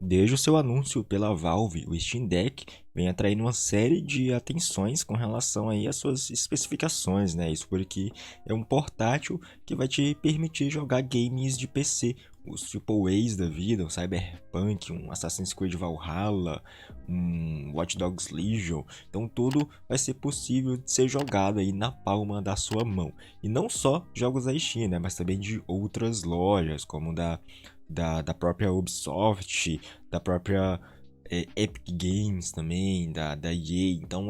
Desde o seu anúncio pela Valve, o Steam Deck vem atraindo uma série de atenções com relação aí às suas especificações, né? Isso porque é um portátil que vai te permitir jogar games de PC, os AAAs da vida, um Cyberpunk, um Assassin's Creed Valhalla, um Watch Dogs Legion. Então tudo vai ser possível de ser jogado aí na palma da sua mão. E não só jogos da Steam, né? Mas também de outras lojas, como da própria Ubisoft, da própria Epic Games também, da EA. Então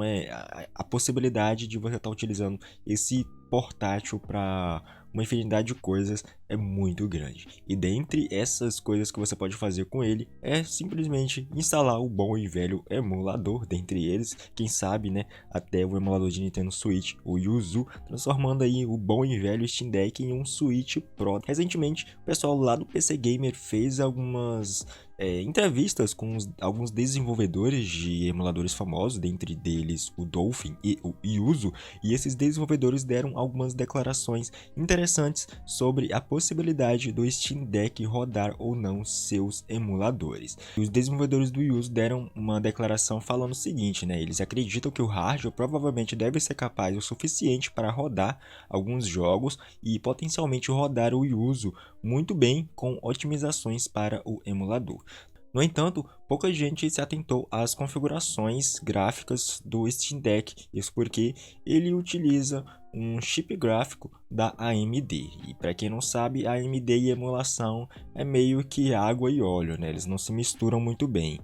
a possibilidade de você estar utilizando esse portátil para uma infinidade de coisas é muito grande. E dentre essas coisas que você pode fazer com ele é simplesmente instalar o bom e velho emulador, dentre eles, quem sabe, né, até o emulador de Nintendo Switch, o Yuzu, transformando aí o bom e velho Steam Deck em um Switch Pro. Recentemente, o pessoal lá do PC Gamer fez algumas entrevistas com alguns desenvolvedores de emuladores famosos, dentre deles o Dolphin e o Yuzu, e esses desenvolvedores deram algumas declarações interessantes sobre a possibilidade do Steam Deck rodar ou não seus emuladores. E os desenvolvedores do Yuzu deram uma declaração falando o seguinte, né? Eles acreditam que o hardware provavelmente deve ser capaz o suficiente para rodar alguns jogos e potencialmente rodar o Yuzu muito bem com otimizações para o emulador. No entanto, pouca gente se atentou às configurações gráficas do Steam Deck, isso porque ele utiliza um chip gráfico da AMD. E para quem não sabe, a AMD e emulação é meio que água e óleo, né? Eles não se misturam muito bem,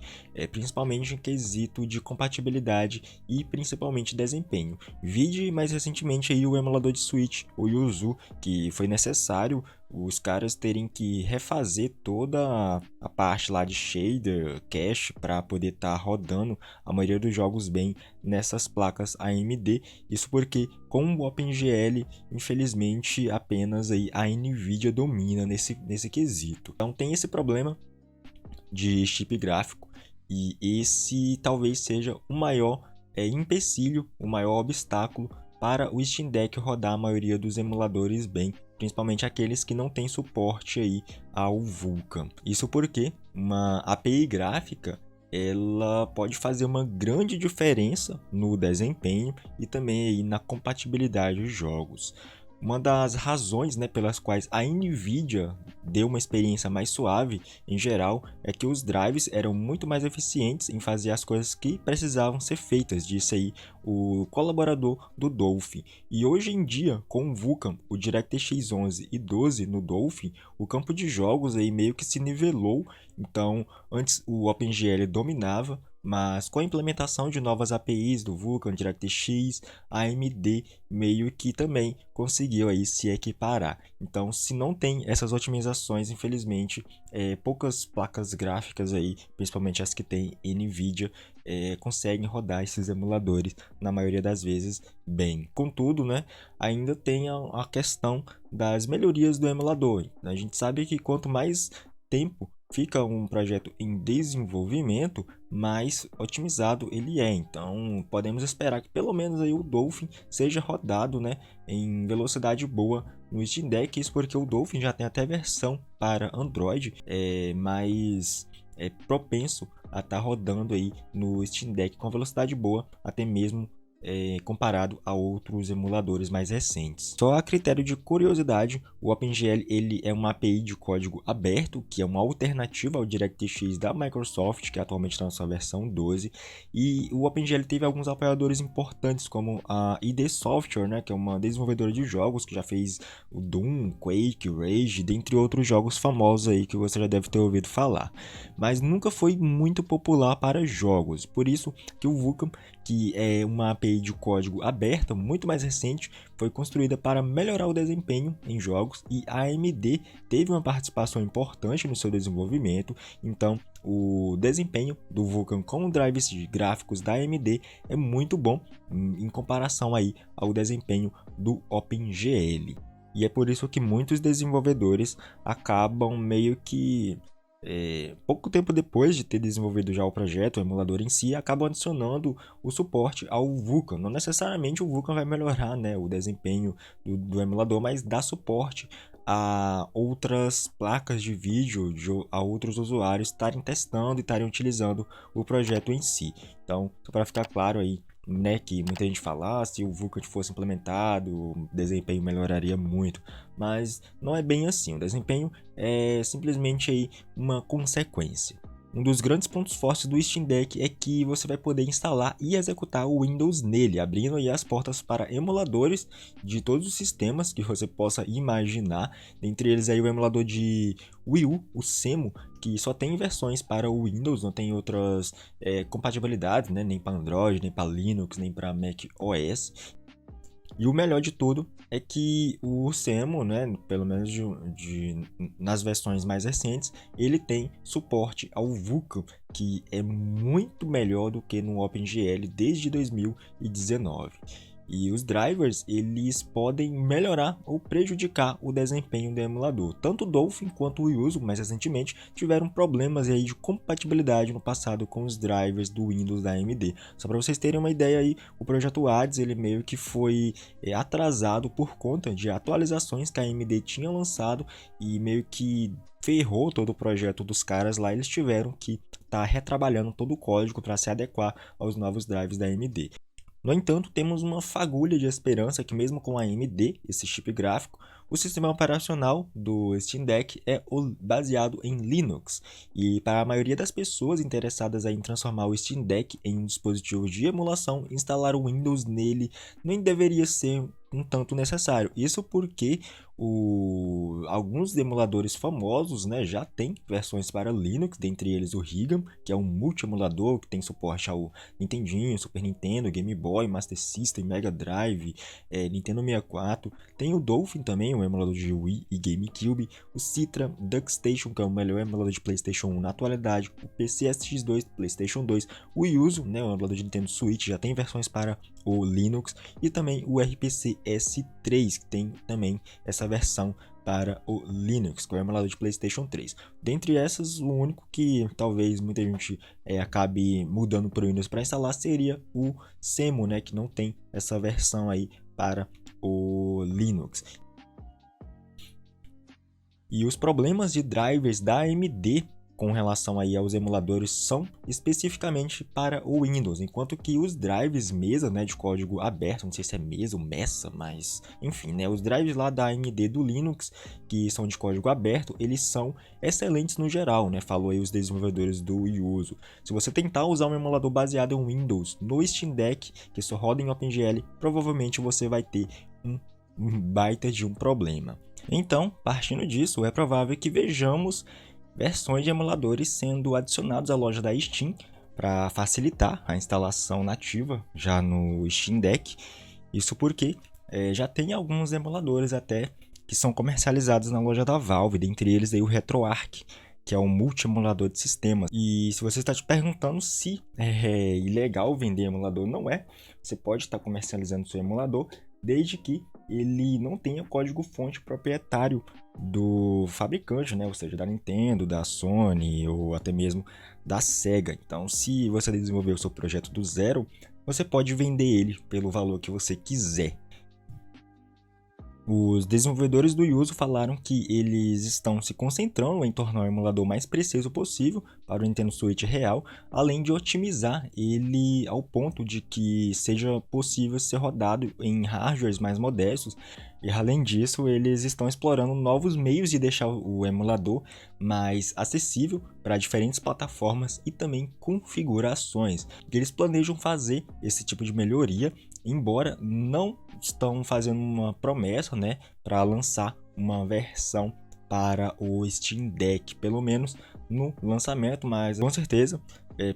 principalmente em quesito de compatibilidade e principalmente desempenho. Vide mais recentemente aí o emulador de Switch, o Yuzu, que foi necessário os caras terem que refazer toda a parte lá de shader, cache, para poder estar rodando a maioria dos jogos bem nessas placas AMD. Isso porque com o OpenGL, infelizmente, apenas aí a Nvidia domina nesse quesito. Então tem esse problema de chip gráfico e esse talvez seja o maior empecilho, o maior obstáculo para o Steam Deck rodar a maioria dos emuladores bem, principalmente aqueles que não têm suporte aí ao Vulkan. Isso porque uma API gráfica ela pode fazer uma grande diferença no desempenho e também aí na compatibilidade dos jogos. Uma das razões, né, pelas quais a Nvidia deu uma experiência mais suave em geral é que os drives eram muito mais eficientes em fazer as coisas que precisavam ser feitas, disse aí o colaborador do Dolphin. E hoje em dia, com o Vulkan, o DirectX 11 e 12 no Dolphin, o campo de jogos aí meio que se nivelou. Então, antes o OpenGL dominava, mas com a implementação de novas APIs do Vulkan, DirectX, a AMD meio que também conseguiu aí se equiparar. Então, se não tem essas otimizações, infelizmente, poucas placas gráficas aí, principalmente as que tem Nvidia, conseguem rodar esses emuladores na maioria das vezes bem. Contudo, né, ainda tem a questão das melhorias do emulador. A gente sabe que quanto mais tempo fica um projeto em desenvolvimento, mais otimizado ele é. Então, podemos esperar que pelo menos aí o Dolphin seja rodado, né, em velocidade boa no Steam Deck. Isso porque o Dolphin já tem até versão para Android, mais propenso a estar rodando aí no Steam Deck com velocidade boa, até mesmo comparado a outros emuladores mais recentes. Só a critério de curiosidade, o OpenGL ele é uma API de código aberto, que é uma alternativa ao DirectX da Microsoft, que atualmente está na sua versão 12, e o OpenGL teve alguns apoiadores importantes, como a ID Software, né, que é uma desenvolvedora de jogos que já fez o Doom, Quake, Rage, dentre outros jogos famosos aí que você já deve ter ouvido falar, mas nunca foi muito popular para jogos, por isso que o Vulkan, que é uma API de código aberta, muito mais recente, foi construída para melhorar o desempenho em jogos e a AMD teve uma participação importante no seu desenvolvimento. Então, o desempenho do Vulkan com drives de gráficos da AMD é muito bom em comparação aí ao desempenho do OpenGL. E é por isso que muitos desenvolvedores acabam meio que pouco tempo depois de ter desenvolvido já o projeto, o emulador em si, acabam adicionando o suporte ao Vulkan. Não necessariamente o Vulkan vai melhorar, né, o desempenho do emulador, mas dá suporte a outras placas de vídeo, a outros usuários estarem testando e estarem utilizando o projeto em si. Então, só para ficar claro aí, né, que muita gente fala, se o Vulkan fosse implementado, o desempenho melhoraria muito, mas não é bem assim. O desempenho é simplesmente aí uma consequência. Um dos grandes pontos fortes do Steam Deck é que você vai poder instalar e executar o Windows nele, abrindo aí as portas para emuladores de todos os sistemas que você possa imaginar, dentre eles aí o emulador de Wii U, o Semo, que só tem versões para o Windows, não tem outras compatibilidades, né? Nem para Android, nem para Linux, nem para Mac OS. E o melhor de tudo é que o Semo, né, pelo menos nas versões mais recentes, ele tem suporte ao Vulkan, que é muito melhor do que no OpenGL desde 2019. E os drivers, eles podem melhorar ou prejudicar o desempenho do emulador. Tanto o Dolphin quanto o Yuzu, mais recentemente, tiveram problemas aí de compatibilidade no passado com os drivers do Windows da AMD. Só para vocês terem uma ideia aí, o projeto Hades, ele meio que foi atrasado por conta de atualizações que a AMD tinha lançado e meio que ferrou todo o projeto dos caras lá. Eles tiveram que estar retrabalhando todo o código para se adequar aos novos drivers da AMD. No entanto, temos uma fagulha de esperança que mesmo com a AMD, esse chip gráfico, o sistema operacional do Steam Deck é baseado em Linux. E para a maioria das pessoas interessadas em transformar o Steam Deck em um dispositivo de emulação, instalar o Windows nele nem deveria ser um tanto necessário. Isso porque alguns emuladores famosos, né, já têm versões para Linux, dentre eles o Rigam, que é um multi-emulador que tem suporte ao Nintendinho, Super Nintendo, Game Boy, Master System, Mega Drive, Nintendo 64. Tem o Dolphin também, um emulador de Wii e GameCube, o Citra, DuckStation, que é o melhor emulador de PlayStation 1 na atualidade, o PCSX2, PlayStation 2, o Yuzu, né, o emulador de Nintendo Switch, já tem versões para o Linux, e também o RPC S3, que tem também essa versão para o Linux, que é o emulador de PlayStation 3. Dentre essas, o único que talvez muita gente acabe mudando para o Windows para instalar seria o Semo, né, que não tem essa versão aí para o Linux. E os problemas de drivers da AMD com relação aí aos emuladores são especificamente para o Windows, enquanto que os drives Mesa, né, de código aberto, não sei se é Mesa ou Mesa, mas enfim, né, os drives lá da AMD do Linux, que são de código aberto, eles são excelentes no geral, né, falou aí os desenvolvedores do Yuzu. Se você tentar usar um emulador baseado em Windows no Steam Deck, que só roda em OpenGL, provavelmente você vai ter um baita de um problema. Então, partindo disso, é provável que vejamos versões de emuladores sendo adicionados à loja da Steam para facilitar a instalação nativa já no Steam Deck. Isso porque já tem alguns emuladores até que são comercializados na loja da Valve, dentre eles aí o RetroArch, que é um multi-emulador de sistemas. E se você está te perguntando se é ilegal vender emulador, não é. Você pode estar comercializando seu emulador desde que ele não tenha código-fonte proprietário do fabricante, né? Ou seja, da Nintendo, da Sony ou até mesmo da Sega. Então, se você desenvolver o seu projeto do zero, você pode vender ele pelo valor que você quiser. Os desenvolvedores do Yuzu falaram que eles estão se concentrando em tornar o emulador mais preciso possível para o Nintendo Switch real, além de otimizar ele ao ponto de que seja possível ser rodado em hardwares mais modestos. E além disso, eles estão explorando novos meios de deixar o emulador mais acessível para diferentes plataformas e também configurações. Eles planejam fazer esse tipo de melhoria, embora não estão fazendo uma promessa, né, para lançar uma versão para o Steam Deck, pelo menos no lançamento, mas com certeza,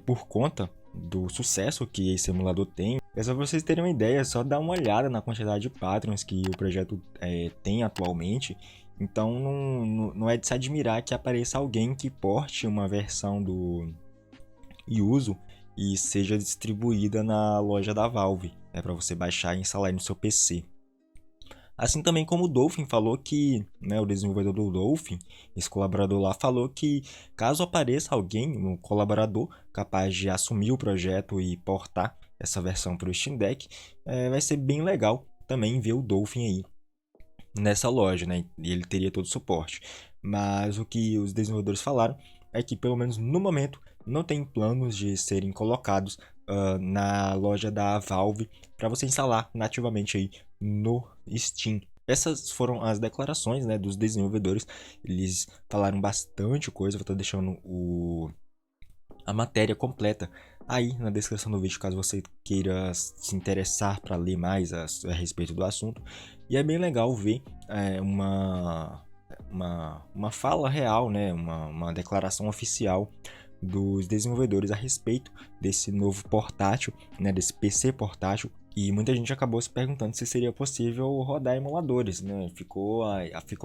por conta do sucesso que esse emulador tem. É só pra vocês terem uma ideia, é só dar uma olhada na quantidade de patrons que o projeto tem atualmente. Então não é de se admirar que apareça alguém que porte uma versão do Yuzu e seja distribuída na loja da Valve, para você baixar e instalar no seu PC. Assim também como o Dolphin falou que, né, o desenvolvedor do Dolphin, esse colaborador lá, falou que caso apareça alguém, um colaborador, capaz de assumir o projeto e portar essa versão para o Steam Deck, vai ser bem legal também ver o Dolphin aí nessa loja, né? E ele teria todo o suporte. Mas o que os desenvolvedores falaram é que, pelo menos no momento, não tem planos de serem colocados na loja da Valve para você instalar nativamente aí no Steam. Essas foram as declarações, né, dos desenvolvedores. Eles falaram bastante coisa. Vou estar deixando a matéria completa aí na descrição do vídeo, caso você queira se interessar para ler mais a respeito do assunto. E é bem legal ver uma fala real, né, uma declaração oficial dos desenvolvedores a respeito desse novo portátil, né, desse PC portátil. E muita gente acabou se perguntando se seria possível rodar emuladores, né? Ficou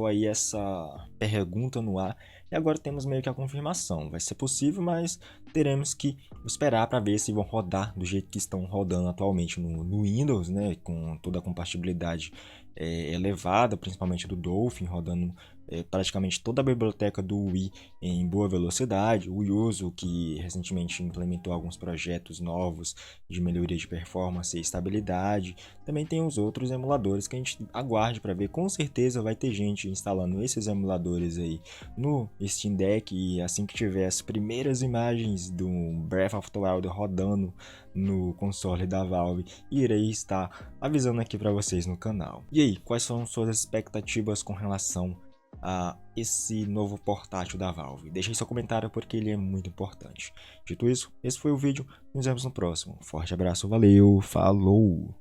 aí essa pergunta no ar e agora temos meio que a confirmação. Vai ser possível, mas teremos que esperar para ver se vão rodar do jeito que estão rodando atualmente no Windows, né? Com toda a compatibilidade elevada, principalmente do Dolphin, rodando praticamente toda a biblioteca do Wii em boa velocidade. O Yuzu, que recentemente implementou alguns projetos novos de melhoria de performance e estabilidade. Também tem os outros emuladores que a gente aguarde para ver. Com certeza vai ter gente instalando esses emuladores aí no Steam Deck, e assim que tiver as primeiras imagens do Breath of the Wild rodando no console da Valve, irei estar avisando aqui para vocês no canal. E aí, quais são suas expectativas com relação a esse novo portátil da Valve? Deixe aí seu comentário porque ele é muito importante. Dito isso, esse foi o vídeo, nos vemos no próximo. Forte abraço, valeu, falou!